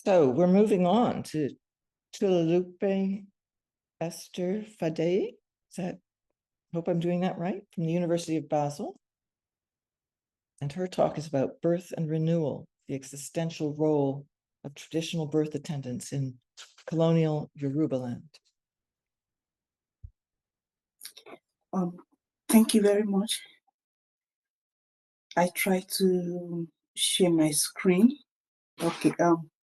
So we're moving on to Tolulope Esther Fadeyi. Hope I'm doing that right, from the University of Basel. And her talk is about birth and renewal, the existential role of traditional birth attendants in colonial Yorubaland. Thank you very much. I try to share my screen. Okay.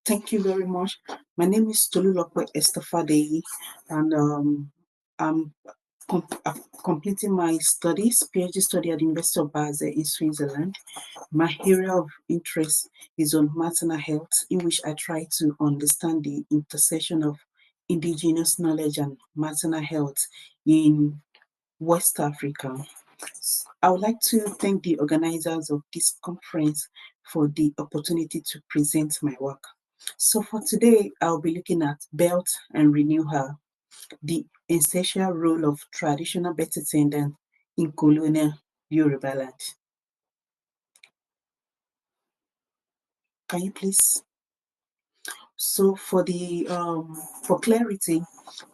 Thank you very much. My name is Tolulope Esther Fadeyi, and I'm completing my studies, PhD study at the University of Basel in Switzerland. My area of interest is on maternal health, in which I try to understand the intersection of indigenous knowledge and maternal health in West Africa. I would like to thank the organizers of this conference for the opportunity to present my work. So for today, I'll be looking at birth and renewal, the essential role of traditional birth attendant in colonial Yorubaland. Can you please? So for clarity,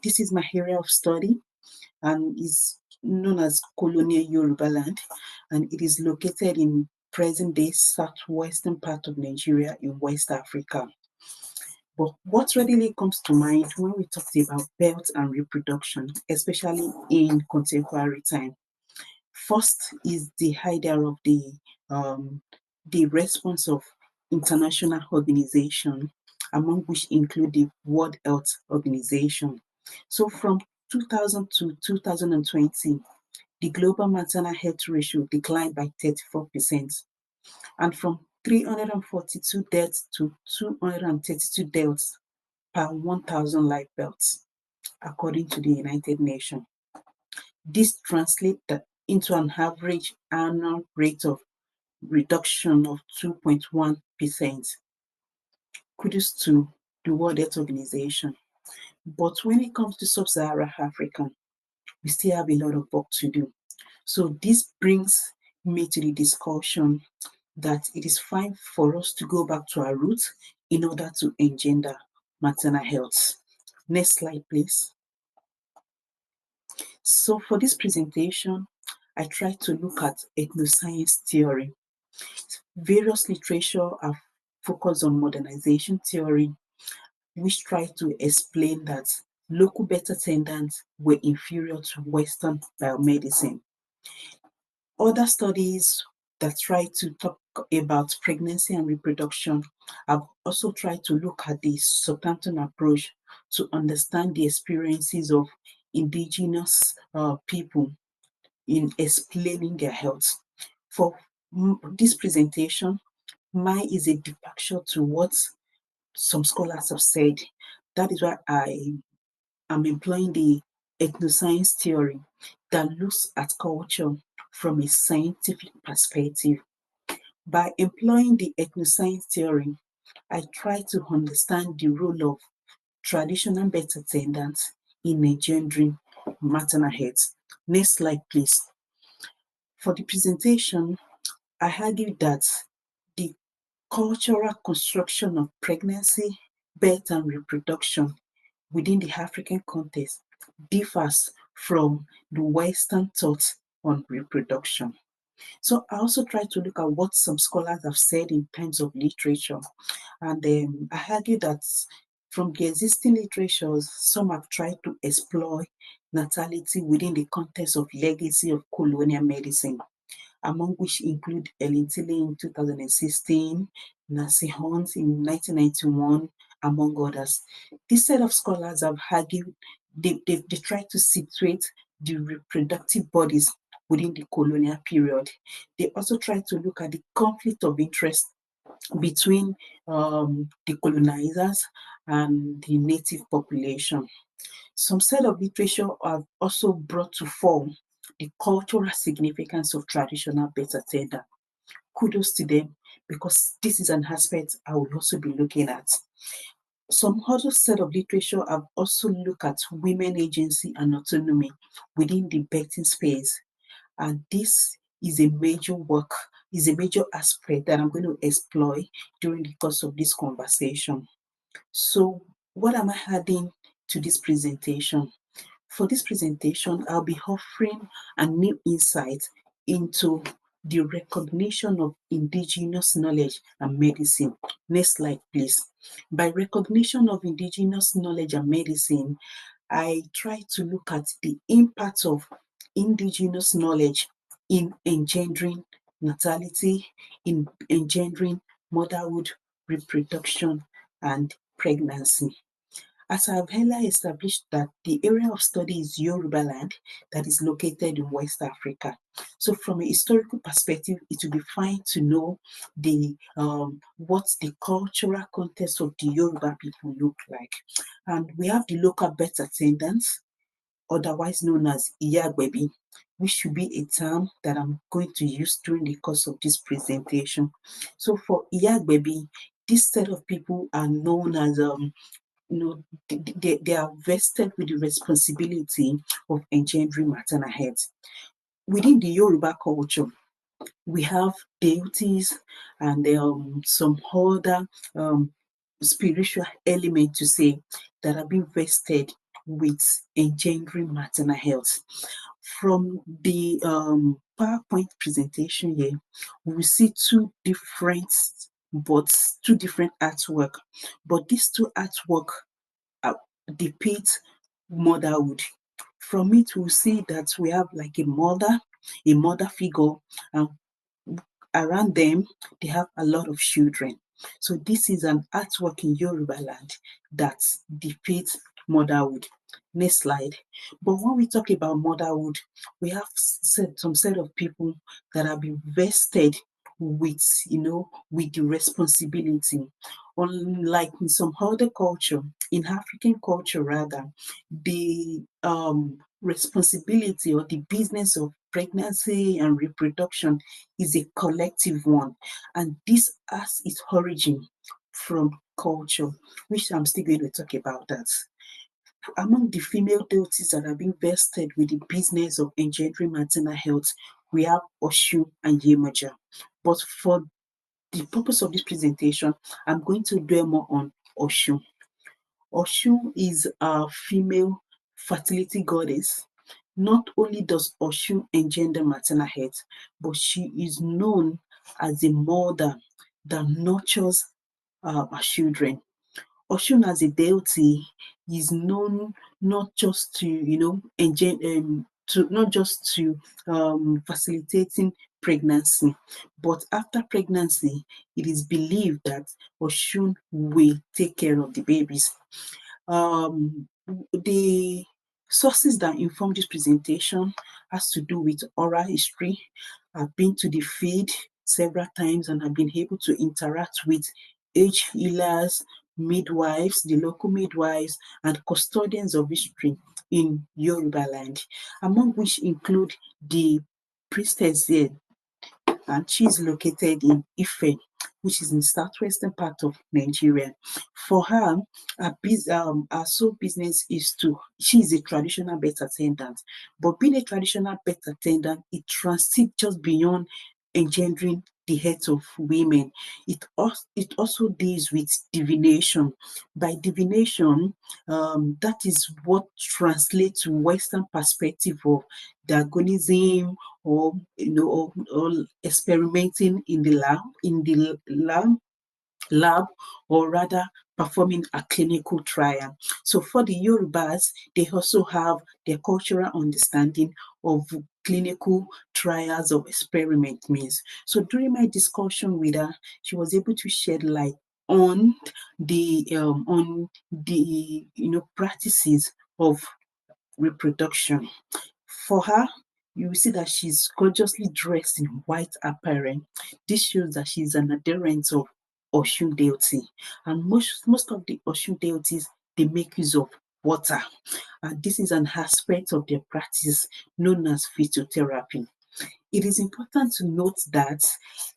this is my area of study and is known as Colonial Yorubaland, and it is located in present-day southwestern part of Nigeria in West Africa. But what readily comes to mind when we talk about birth and reproduction, especially in contemporary time? First is the idea of the response of international organization, among which include the World Health Organization. So from 2000 to 2020, the global maternal health ratio declined by 34%, and from 342 deaths to 232 deaths per 1,000 live births, according to the United Nations. This translates into an average annual rate of reduction of 2.1%. Kudos to the World Health Organization. But when it comes to Sub-Saharan Africa, we still have a lot of work to do. So this brings me to the discussion that it is fine for us to go back to our roots in order to engender maternal health. Next slide, please. So for this presentation, I try to look at ethnoscience theory. Various literature are focused on modernization theory, which try to explain that local birth attendants were inferior to Western biomedicine. Other studies that try to talk about pregnancy and reproduction have also tried to look at the subtanton approach to understand the experiences of indigenous people in explaining their health. For this presentation, mine is a departure to what some scholars have said. That is why I am employing the ethnoscience theory that looks at culture from a scientific perspective. By employing the ethnoscience theory, I try to understand the role of traditional birth attendants in engendering maternal health. Next slide, please. For the presentation, I argue that the cultural construction of pregnancy, birth, and reproduction within the African context differs from the Western thought on reproduction. So I also try to look at what some scholars have said in terms of literature. And I argue that from the existing literatures, some have tried to explore natality within the context of legacy of colonial medicine, among which include Ellen Tilly in 2016, Nancy Hunt in 1991, among others. This set of scholars have argued, they tried to situate the reproductive bodies within the colonial period. They also tried to look at the conflict of interest between the colonizers and the native population. Some set of literature have also brought to fore the cultural significance of traditional birth attendant. Kudos to them, because this is an aspect I will also be looking at. Some other set of literature have also looked at women agency and autonomy within the birthing space. And this is a major work, is a major aspect that I'm going to explore during the course of this conversation. So what am I adding to this presentation? For this presentation, I'll be offering a new insight into the recognition of indigenous knowledge and medicine. Next slide, please. By recognition of indigenous knowledge and medicine, I try to look at the impact of indigenous knowledge in engendering natality, in engendering motherhood, reproduction, and pregnancy. As I have earlier established that the area of study is Yorubaland that is located in West Africa. So from a historical perspective, it will be fine to know the what the cultural context of the Yoruba people look like. And we have the local birth attendants, otherwise known as Iyagbebi, which should be a term that I'm going to use during the course of this presentation. So for Iyagbebi, this set of people are known as they are vested with the responsibility of engendering maternal health. Within the Yoruba culture, we have deities and some other spiritual element to say that are being vested with engendering maternal health. From the PowerPoint presentation here, we will see two different artwork, but these two artwork depict motherhood. From it, we'll see that we have like a mother figure, and around them, they have a lot of children. So this is an artwork in Yorubaland that depicts motherhood. Next slide. But when we talk about motherhood, we have some set of people that have been vested with, with the responsibility. Unlike in some other culture, in African culture rather, the responsibility or the business of pregnancy and reproduction is a collective one, and this has its origin from culture, which I'm still going to talk about that. Among the female deities that have been vested with the business of engendering maternal health, we have Oshu and Yemaja. But for the purpose of this presentation, I'm going to dwell more on Oshu. Oshu is a female fertility goddess. Not only does Oshu engender maternal health, but she is known as a mother that nurtures her children. Oshun as a deity is known not just to, facilitating pregnancy, but after pregnancy, it is believed that Oshun will take care of the babies. The sources that inform this presentation has to do with oral history. I've been to the field several times and I've been able to interact with age healers, midwives, the local midwives, and custodians of history in Yorubaland, among which include the priestess here, and she is located in Ife, which is in southwestern part of Nigeria. For her, her sole business is she is a traditional birth attendant, but being a traditional birth attendant, it transcends just beyond engendering the health of women. It also deals with divination. By divination, that is what translates to Western perspective of diagonism, or or experimenting in the lab, or rather performing a clinical trial. So for the Yorubas, they also have their cultural understanding of clinical trials of experiment means. So during my discussion with her, she was able to shed light on the practices of reproduction. For her, you will see that she's gorgeously dressed in white apparel. This shows that she's an adherent of Oshun deity. And most of the Oshun deities, they make use of water. And this is an aspect of their practice known as phytotherapy. It is important to note that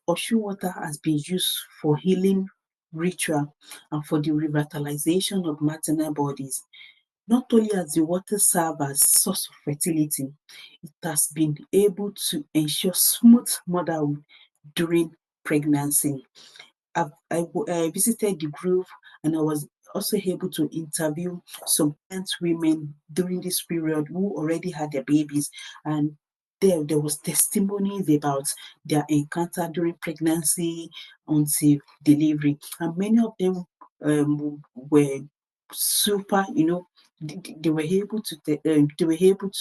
Oshun water has been used for healing ritual and for the revitalization of maternal bodies. Not only has the water served as source of fertility, it has been able to ensure smooth motherhood during pregnancy. I visited the grove and I was also able to interview some pregnant women during this period who already had their babies, and there was testimonies about their encounter during pregnancy until delivery, and many of them were super, they were able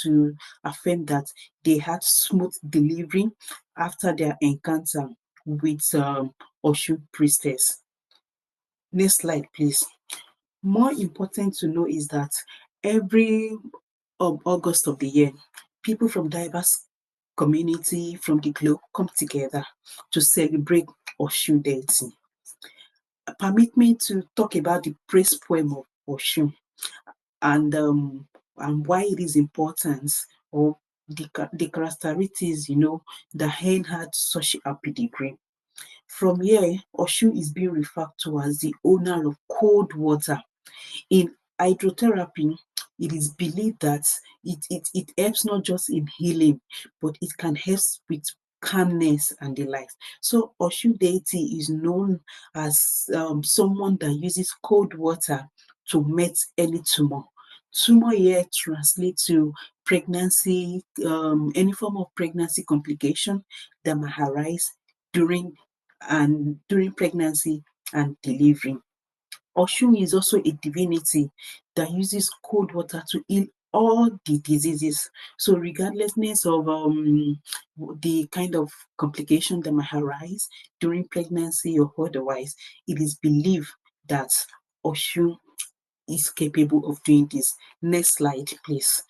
to affirm that they had smooth delivery after their encounter with Oshun priestess. Next slide, please. More important to know is that every August of the year, people from diverse community from the globe come together to celebrate Oshun deity. Permit me to talk about the praise poem of Oshun and why it is important, or the characteristics, the hen had such a pedigree. From here, Oshun is being referred to as the owner of cold water. In hydrotherapy, it is believed that it helps not just in healing, but it can help with calmness and the like. So Oshun deity is known as someone that uses cold water to met any tumor. Tumor here translates to pregnancy, any form of pregnancy complication that might arise during pregnancy and delivery. Oshun is also a divinity that uses cold water to heal all the diseases. So regardlessness of the kind of complication that might arise during pregnancy or otherwise, it is believed that Oshun is capable of doing this. Next slide, please.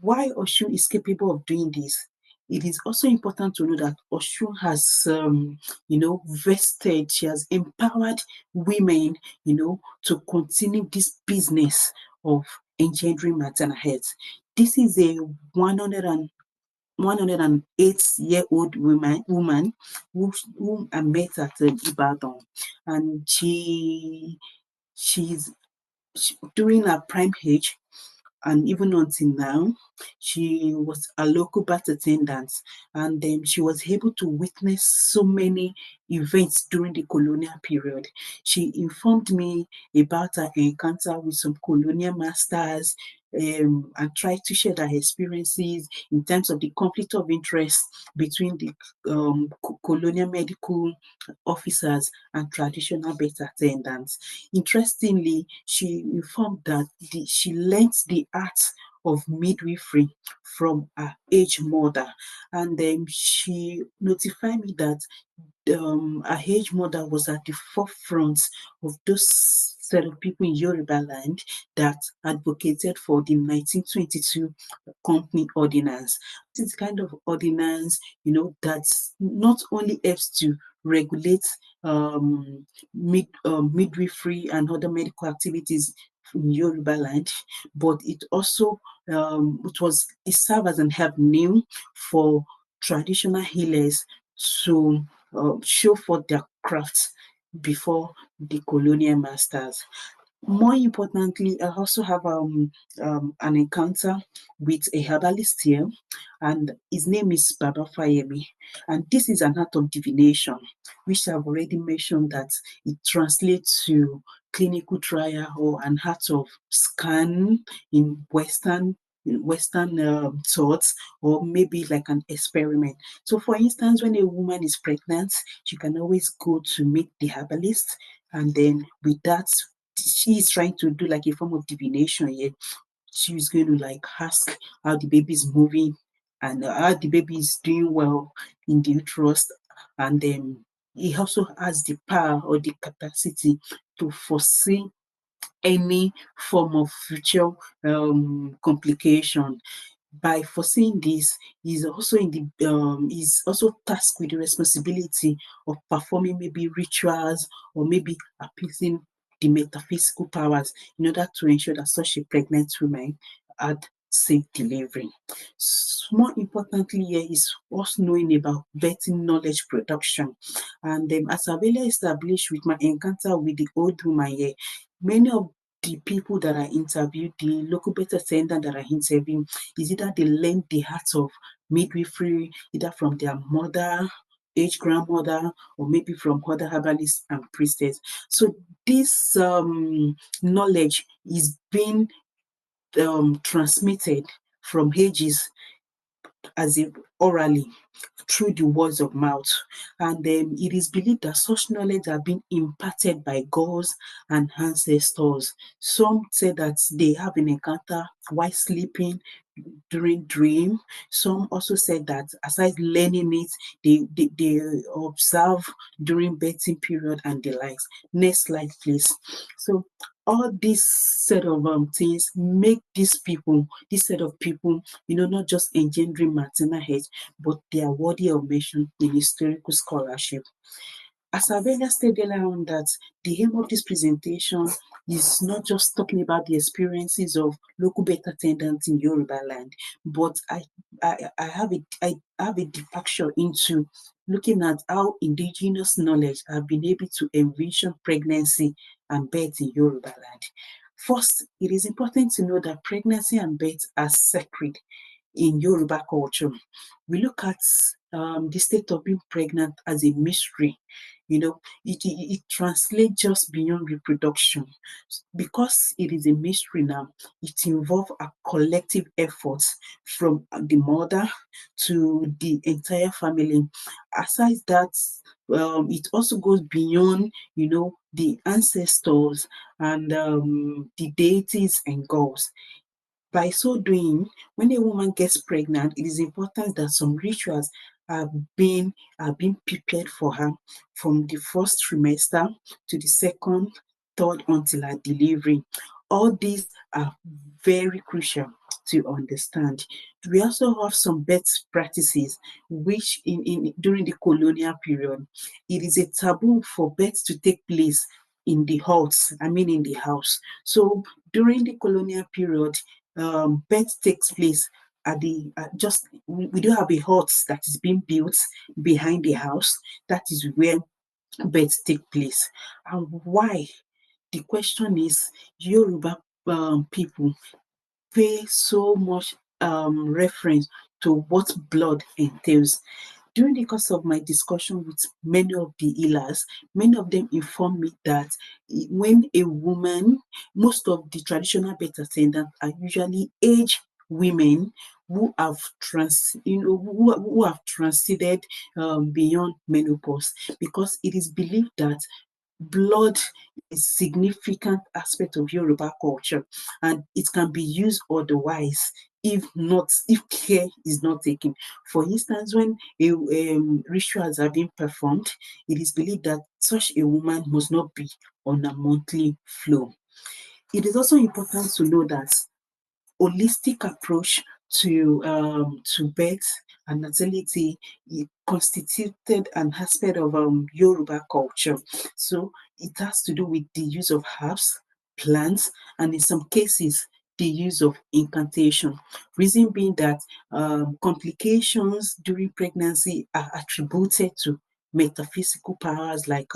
Why Oshun is capable of doing this? It is also important to know that Oshun has, vested, she has empowered women, to continue this business of engendering maternal health. This is a 108-year-old woman whom I met at Ibadan, and she's during her prime age, and even until now, she was a local birth attendant, and she was able to witness so many events during the colonial period. She informed me about her encounter with some colonial masters, and tried to share her experiences in terms of the conflict of interest between the colonial medical officers and traditional birth attendants. Interestingly, she informed that she learned the art of midwifery from her aged mother, and she notified me that her aged mother was at the forefront of those set of people in Yorubaland that advocated for the 1922 company ordinance. This is kind of ordinance, that not only helps to regulate midwifery and other medical activities in Yorubaland, but it also it served as an avenue for traditional healers to show for their crafts before the colonial masters. More importantly, I also have an encounter with a herbalist here, and his name is Baba Fayemi. And this is an art of divination, which I've already mentioned that it translates to clinical trial or an art of scan in Western thoughts, or maybe like an experiment. So for instance, when a woman is pregnant, she can always go to meet the herbalist, and then with that, she is trying to do like a form of divination here. She's going to like ask how the baby is moving and how the baby is doing well in the uterus, and then he also has the power or the capacity to foresee any form of future complication. By foreseeing this, he's also tasked with the responsibility of performing maybe rituals or maybe appeasing the metaphysical powers in order to ensure that such a pregnant woman had safe delivery. More importantly here is us knowing about vetting knowledge production. And as I've earlier established with my encounter with the old woman here, many of the people that I interviewed, the local birth attendant that I interviewed, is either they learned the art of midwifery either from their mother aged grandmother, or maybe from other herbalists and priestess. So this knowledge is being transmitted from ages as if orally through the words of mouth. And it is believed that such knowledge have been imparted by gods and ancestors. Some say that they have an encounter while sleeping, during dream. Some also said that aside learning it, they observe during birthing period and the likes. Next slide, please. So all these set of things make this set of people, not just engendering maternal health, but they are worthy of mention in historical scholarship. As I've earlier stated earlier on, that the aim of this presentation is not just talking about the experiences of local birth attendants in Yorubaland, but I have a departure into looking at how indigenous knowledge have been able to envision pregnancy and birth in Yorubaland. First, it is important to know that pregnancy and birth are sacred in Yoruba culture. We look at the state of being pregnant as a mystery. It translates just beyond reproduction. Because it is a mystery now, it involves a collective effort from the mother to the entire family. Aside that, it also goes beyond, the ancestors and the deities and gods. By so doing, when a woman gets pregnant, it is important that some rituals are being prepared for her from the first trimester to the second, third, until her delivery. All these are very crucial to understand. We also have some birth practices which during the colonial period, it is a taboo for birth to take place in the in the house. So during the colonial period, birth takes place at the we do have a hut that is being built behind the house. That is where births take place. And why? The question is, Yoruba people pay so much reference to what blood entails. During the course of my discussion with many of the healers, many of them informed me that when a woman, most of the traditional birth attendants are usually aged women who have who have transited beyond menopause, because it is believed that blood is a significant aspect of Yoruba culture, and it can be used otherwise if care is not taken. For instance, when rituals are being performed, it is believed that such a woman must not be on a monthly flow. It is also important to know that holistic approach to birth and natality, it constituted an aspect of Yoruba culture. So it has to do with the use of herbs, plants, and in some cases, the use of incantation. Reason being that complications during pregnancy are attributed to metaphysical powers like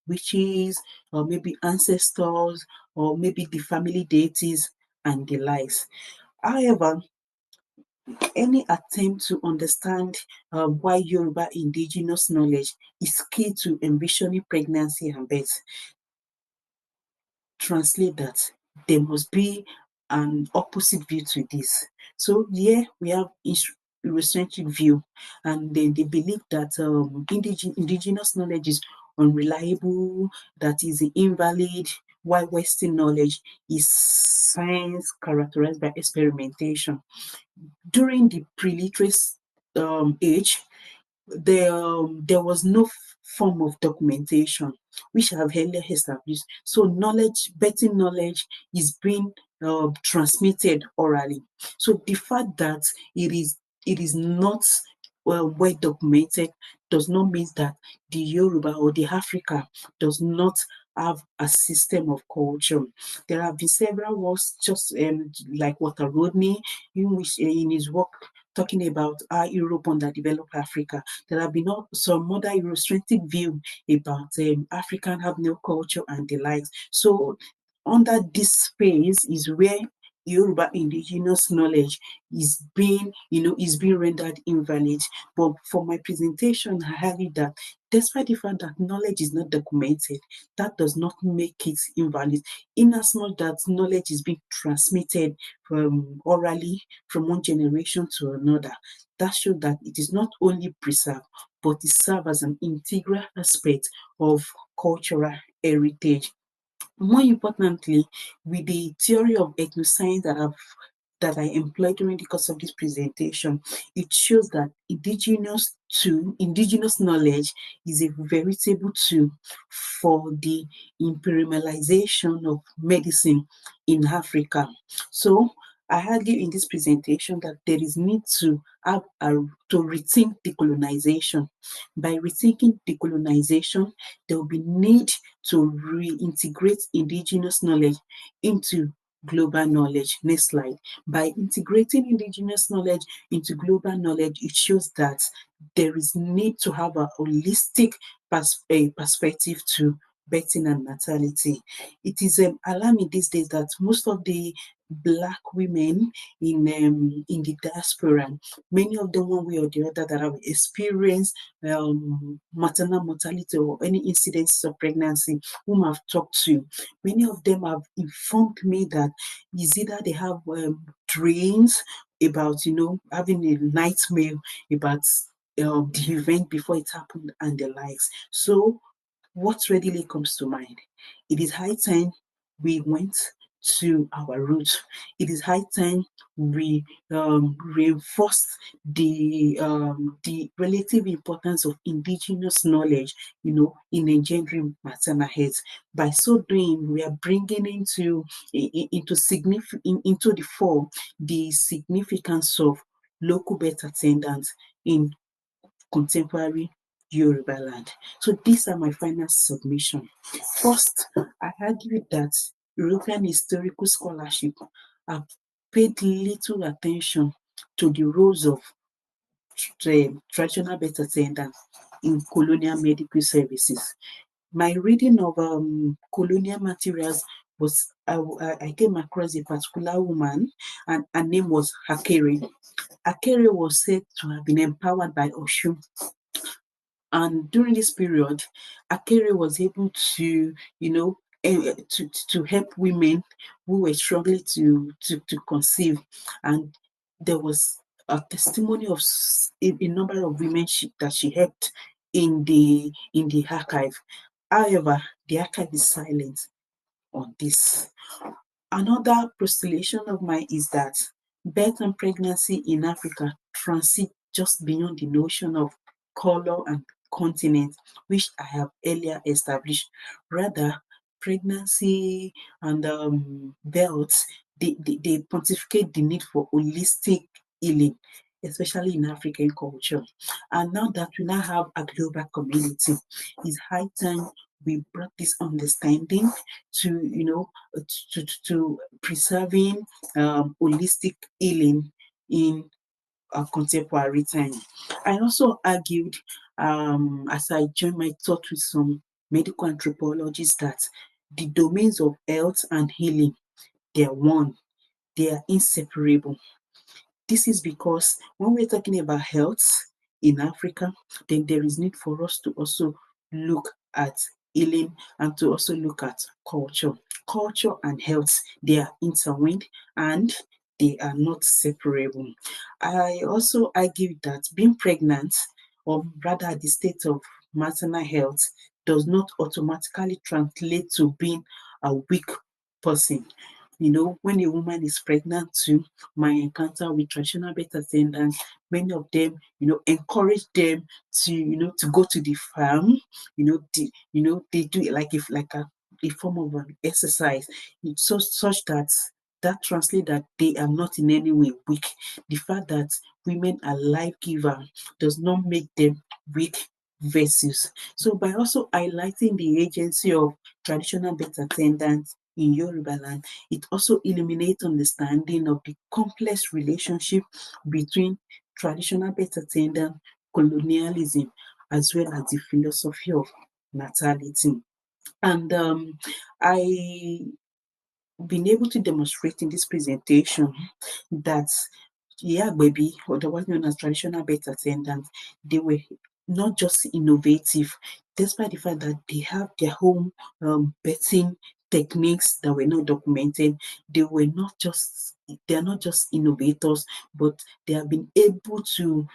witches, or maybe ancestors, or maybe the family deities and the likes. However, any attempt to understand why Yoruba indigenous knowledge is key to envisioning pregnancy and birth, translate that there must be an opposite view to this. So here we have Eurocentric view, and then they believe that indigenous knowledge is unreliable, that is invalid, while Western knowledge is science characterized by experimentation. During the pre-literate age, there was no form of documentation, which I have earlier established. So birthing knowledge is being transmitted orally. So the fact that it is not well documented does not mean that the Yoruba or the Africa does not have a system of culture. There have been several works, just like Walter Rodney, in his work talking about how Europe underdeveloped Africa. There have been some other Eurocentric view about African have no culture and the likes. So under this space is where Yoruba indigenous knowledge is being, is being rendered invalid. But for my presentation, I argue that despite the fact that knowledge is not documented, that does not make it invalid. In as much that knowledge is being transmitted from orally from one generation to another, that shows that it is not only preserved, but it serves as an integral aspect of cultural heritage. More importantly, with the theory of ethnoscience that I employed during the course of this presentation, it shows that indigenous knowledge is a veritable tool for the imperialization of medicine in Africa. So I argue in this presentation that there is need to rethink decolonization. By rethinking decolonization, there will be need to reintegrate indigenous knowledge into global knowledge. Next slide. By integrating indigenous knowledge into global knowledge, it shows that there is need to have a holistic perspective to birthing and natality. It is alarming these days that most of the Black women in the diaspora, many of them one way or the other that have experienced maternal mortality or any incidents of pregnancy, whom I've talked to, many of them have informed me that is either they have dreams about, having a nightmare about the event before it happened and the likes. So what readily comes to mind? It is high time we went to our roots. It is high time we reinforced the relative importance of indigenous knowledge, in engendering maternal health. By so doing, we are bringing into the fore the significance of local birth attendants in contemporary Yorubaland. So these are my final submission. First, I argue that European historical scholarship have paid little attention to the roles of traditional birth attendants in colonial medical services. My reading of colonial materials was, I came across a particular woman, and her name was Akere. Akere was said to have been empowered by Oshun. And during this period, Akere was able to, to help women who were struggling to conceive. And there was a testimony of a number of women that she helped in the archive. However, the archive is silent on this. Another postulation of mine is that birth and pregnancy in Africa transit just beyond the notion of color and continent, which I have earlier established. Rather, pregnancy and birth, they pontificate the need for holistic healing, especially in African culture. And now that we now have a global community, it's high time we brought this understanding to, to preserving holistic healing in a contemporary time. I also argued, as I joined my thought with some medical anthropologists, that the domains of health and healing, they are one, they are inseparable. This is because when we're talking about health in Africa, then there is need for us to also look at healing and to also look at culture. Culture and health, they are intertwined and they are not separable. I also argue that being pregnant, or rather at the state of maternal health, does not automatically translate to being a weak person. When a woman is pregnant too, my encounter with traditional birth attendants, many of them, encourage them to go to the farm. They do it like a form of an exercise, such that translates that they are not in any way weak. The fact that women are life giver does not make them weak vessels. So by also highlighting the agency of traditional birth attendants in Yorubaland, it also illuminates understanding of the complex relationship between traditional birth attendant, colonialism, as well as the philosophy of natality. And I been able to demonstrate in this presentation that baby, otherwise known as traditional birth attendants, they were not just innovative, despite the fact that they have their own birthing techniques that were not documented. They are not just innovators, but they have been able to,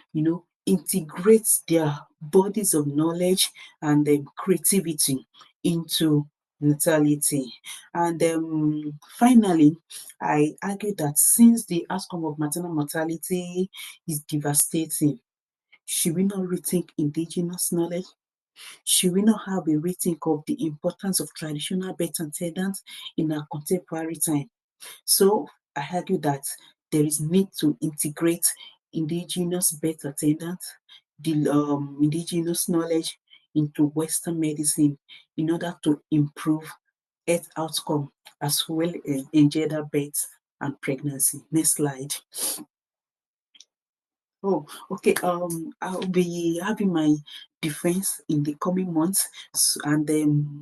integrate their bodies of knowledge and creativity into natality. And finally, I argue that since the outcome of maternal mortality is devastating, should we not rethink indigenous knowledge? Should we not have a rethink of the importance of traditional birth attendants in our contemporary time? So I argue that there is need to integrate indigenous birth attendants, the indigenous knowledge into Western medicine in order to improve health outcome as well as in gender birth and pregnancy. Next slide. Oh, okay. I'll be having my defense in the coming months, and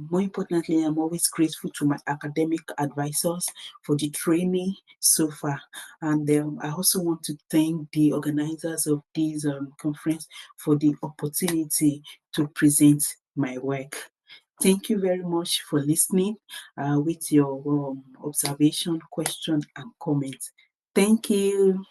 more importantly, I'm always grateful to my academic advisors for the training so far. And I also want to thank the organizers of this conference for the opportunity to present my work. Thank you very much for listening with your observation, question, and comment. Thank you.